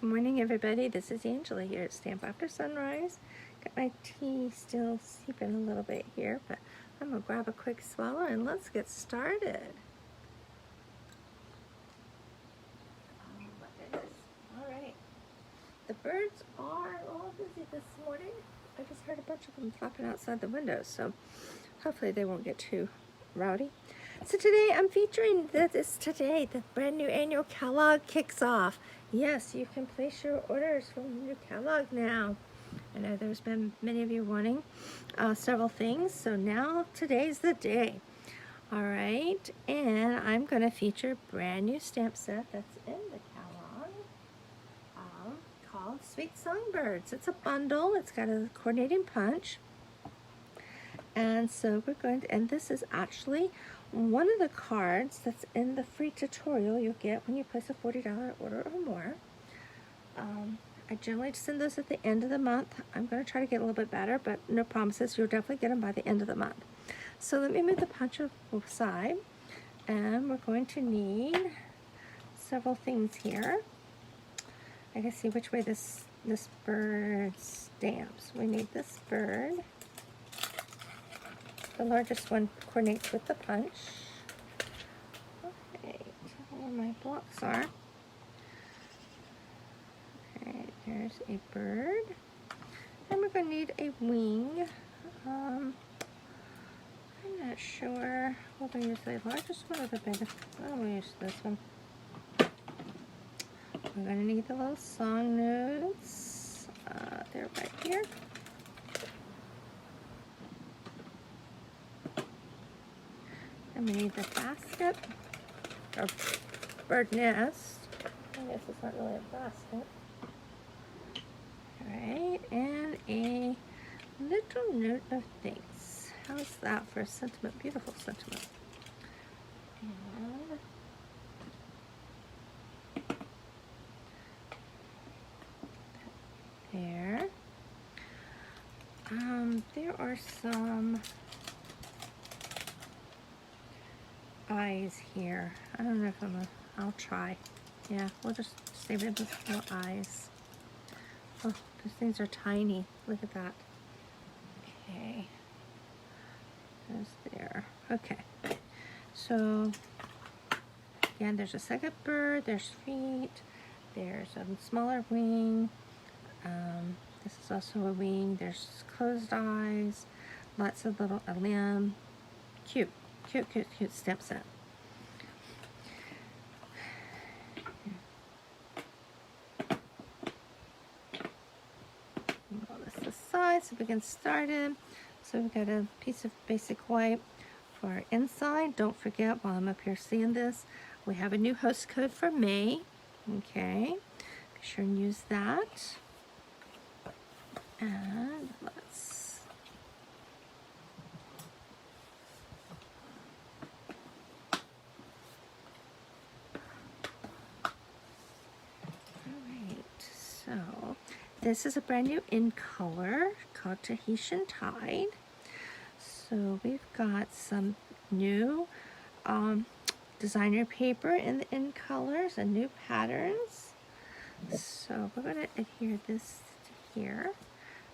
Good morning, everybody. This is Angela here at Stamp After Sunrise. Got my tea still seeping a little bit here, but I'm going to grab a quick swallow and let's get started. Oh my goodness. All right. The birds are all busy this morning. I just heard a bunch of them flopping outside the window, so hopefully they won't get too rowdy. So today I'm featuring the brand new annual catalog kicks off. Yes, you can place your orders from the new catalog now. I know there's been many of you wanting several things, so now today's the day. All right, and I'm going to feature a brand new stamp set that's in the catalog called Sweet Songbirds. It's a bundle. It's got a coordinating punch. And so we're going to, and this is actually one of the cards that's in the free tutorial you'll get when you place a $40 order or more. I generally send those at the end of the month. I'm going to try to get a little bit better, but no promises. You'll definitely get them by the end of the month. So let me move the punch aside, and we're going to need several things here. I can see which way this bird stamps. We need this bird. The largest one coordinates with the punch. Okay, where my blocks are. Okay, there's a bird. And we're going to need a wing. I'm not sure. Will we use the largest one or the biggest? We'll use this one. We're going to need the little song notes. They're right here. And we need the basket, or bird nest. I guess it's not really a basket. Alright, and a little note of thanks. How's that for a sentiment? Beautiful sentiment. And there. There are some eyes here. I don't know if I'll try. Yeah, we'll just save it with little eyes. Oh, those things are tiny. Look at that. Okay. There's there. Okay. So, again, there's a second bird. There's feet. There's a smaller wing. This is also a wing. There's closed eyes. Lots of little, a limb. Cute. Cute, cute, cute stamp set. Roll this aside so we can start it. So we've got a piece of basic white for our inside. Don't forget, while I'm up here seeing this, we have a new host code for May. Okay, be sure and use that. And let's so this is a brand new in color called Tahitian Tide. So we've got some new designer paper in the in colors and new patterns. So we're going to adhere this to here,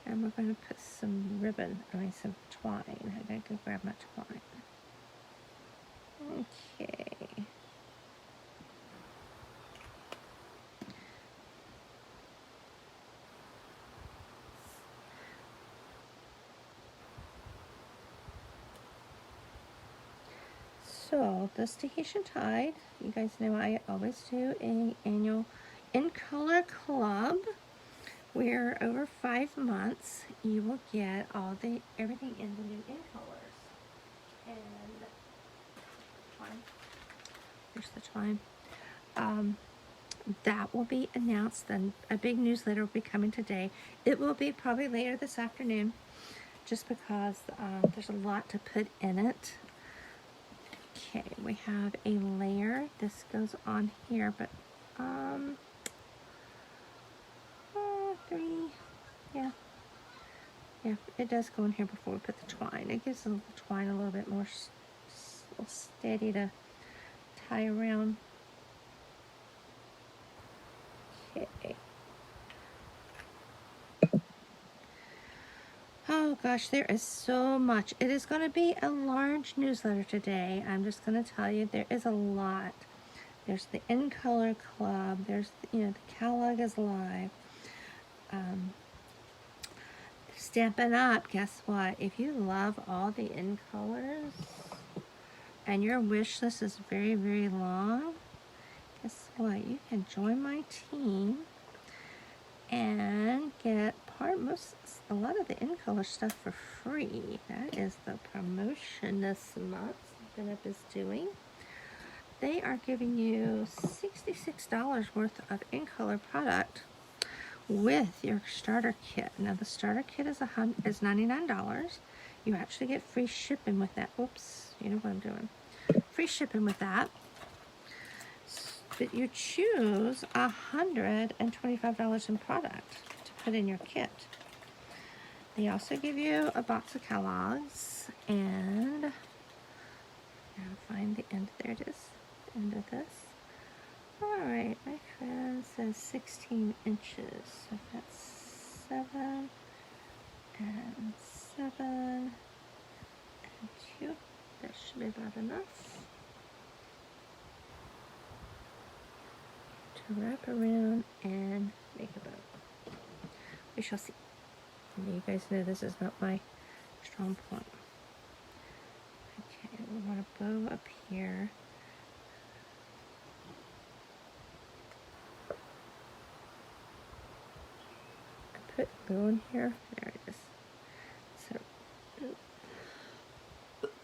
and we're going to put some ribbon, some twine. I gotta go grab my twine. Okay. So this Tahitian Tide, you guys know I always do an annual in color club where over 5 months you will get everything in the new in colors. And twine. Here's the twine. That will be announced, and a big newsletter will be coming today. It will be probably later this afternoon, just because there's a lot to put in it. Okay, we have a layer. This goes on here, but three, yeah, it does go in here before we put the twine. It gives the twine a little bit more steady to tie around. Okay, Oh gosh, there is so much. It is going to be a large newsletter today. I'm just going to tell you there is a lot. There's the In Color Club. There's, the catalog is live. Stampin' Up, guess what? If you love all the In Colors and your wish list is very, very long, guess what? You can join my team and get a lot of the In Color stuff for free. That is the promotion this month Stampin' Up is doing. They are giving you $66 worth of In Color product with your starter kit. Now the starter kit is $99. You actually get free shipping with that. Oops, you know what I'm doing. Free shipping with that. But you choose $125 in product to put in your kit. They also give you a box of catalogs, and now find the end. There it is. The end of this. Alright, my friend says 16 inches. So that's 7 and 7 and 2. That should be about enough to wrap around and make a bow. We shall see. And you guys know this is not my strong point. Okay, we want a bow up here. Put glue in here. There it is.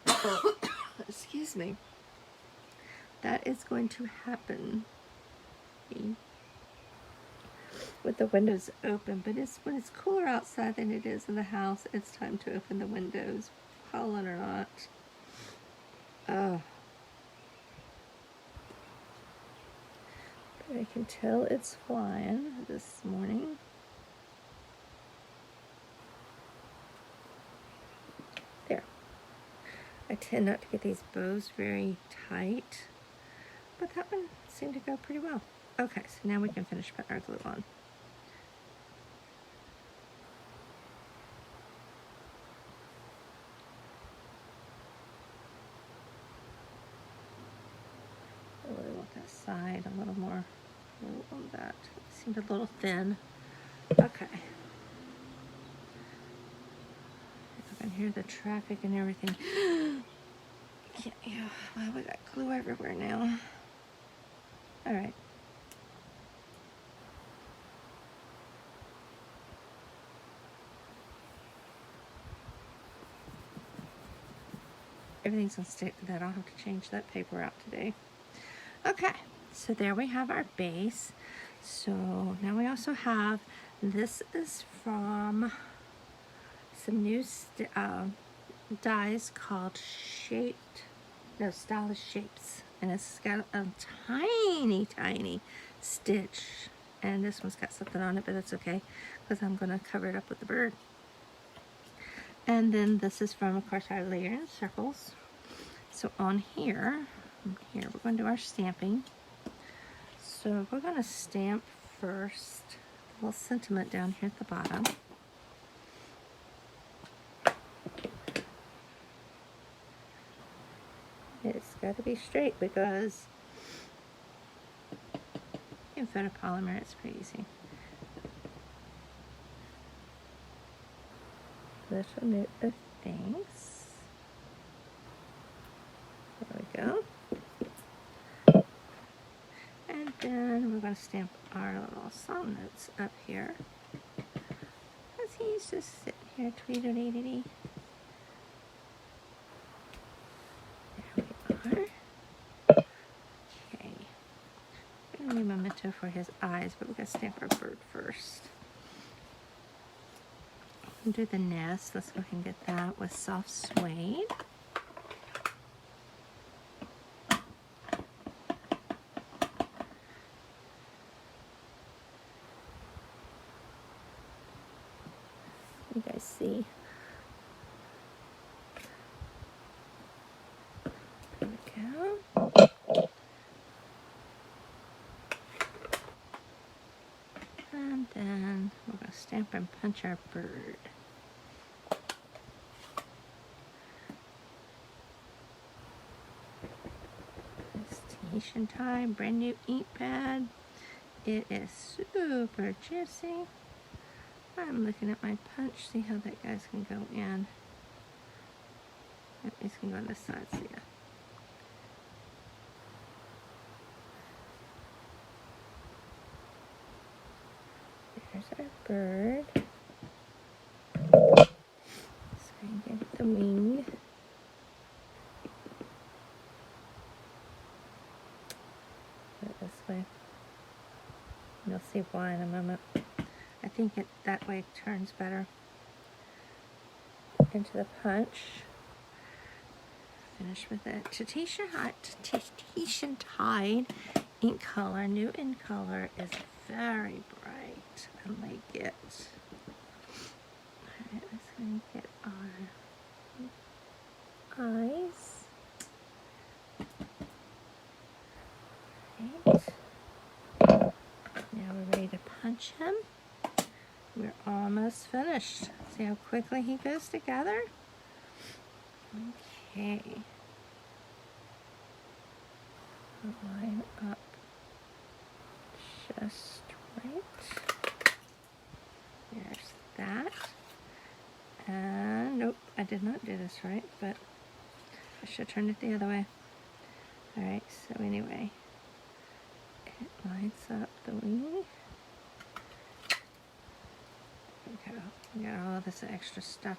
So, excuse me. That is going to happen with the windows open, but when it's cooler outside than it is in the house, it's time to open the windows, pollen or not. Oh. But I can tell it's flying this morning. There. I tend not to get these bows very tight, but that one seemed to go pretty well. Okay, so now we can finish putting our glue on. I really want that side a little more glue on that. It seemed a little thin. Okay. I can hear the traffic and everything. Yeah, well, we got glue everywhere now. All right. Everything's gonna stick to that. I'll have to change that paper out today. Okay, so there we have our base. So now we also have, this is from some new dies called Stylish Shapes. And it's got a tiny, tiny stitch. And this one's got something on it, but that's okay, because I'm gonna cover it up with the bird. And then this is from, of course, our layer in circles. So on here, we're going to do our stamping. So we're going to stamp first a little sentiment down here at the bottom. It's got to be straight because in photopolymer it's pretty easy. Little note of thanks. There we go. And then we're going to stamp our little song notes up here. Because he's just sitting here tweedledee. There we are. Okay. We're going to need a memento for his eyes, but we're going to stamp our bird first. We'll do the nest. Let's go ahead and get that with soft suede. You guys see? There we go. And then we're going to stamp and punch our bird. Tahitian Tide, brand new ink pad. It is super juicy. I'm looking at my punch, see how that guy's can go in. Yep, he's gonna go on this side, so yeah. There's our bird. So I can get the wing. Put it this way. You'll see why in a moment. I think that way turns better into the punch. Finish with it. Tahitian Tide ink color, new ink color, is very bright. I like it. Alright, let's go and get our eyes. Right. Now we're ready to punch him. We're almost finished. See how quickly he goes together? Okay. Line up just right. There's that. And nope, I did not do this right, but I should turn it the other way. Alright, so anyway, it lines up the wing. Okay, we got all this extra stuff.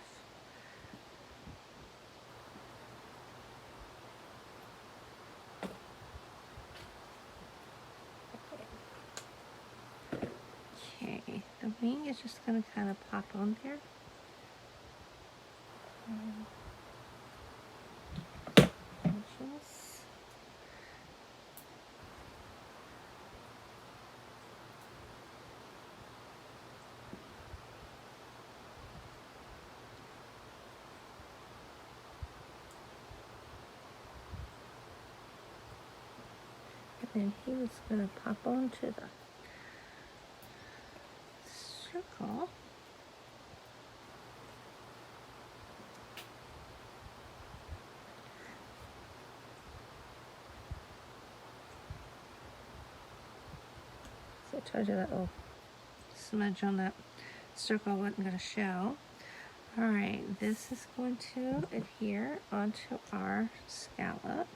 Okay, the wing is just going to kind of pop on there. And he was going to pop onto the circle. So I told you that little smudge on that circle wasn't going to show. Alright, this is going to adhere onto our scallop.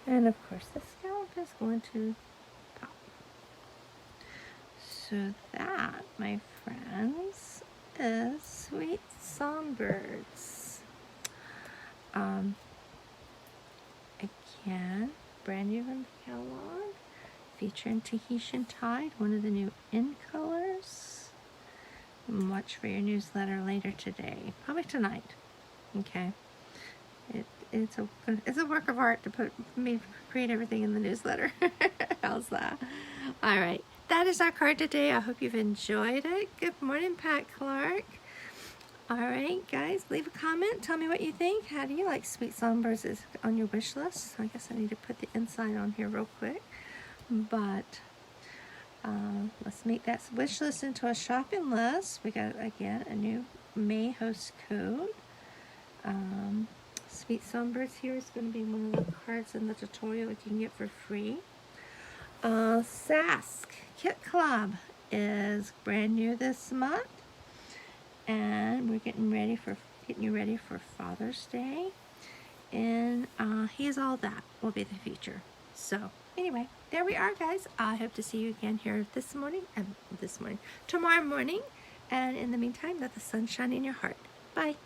And of course the scallop is going to pop. So that, my friends, is Sweet Songbirds. Again, brand new in the catalog, featuring Tahitian Tide, one of the new in colors. And watch for your newsletter later today, probably tonight. Okay. It's a work of art to create everything in the newsletter. How's that? All right, that is our card today. I hope you've enjoyed it. Good morning, Pat Clark. All right, guys, leave a comment. Tell me what you think. How do you like Sweet Songbirds is on your wish list? I guess I need to put the inside on here real quick. But let's make that wish list into a shopping list. We got, again, a new May host code. Sweet Songbirds here is going to be one of the cards in the tutorial you can get for free. Sask Kit Club is brand new this month, and we're getting you ready for Father's Day, and He's All That will be the feature. So anyway, there we are, guys. I hope to see you again here tomorrow morning, and in the meantime, let the sun shine in your heart. Bye.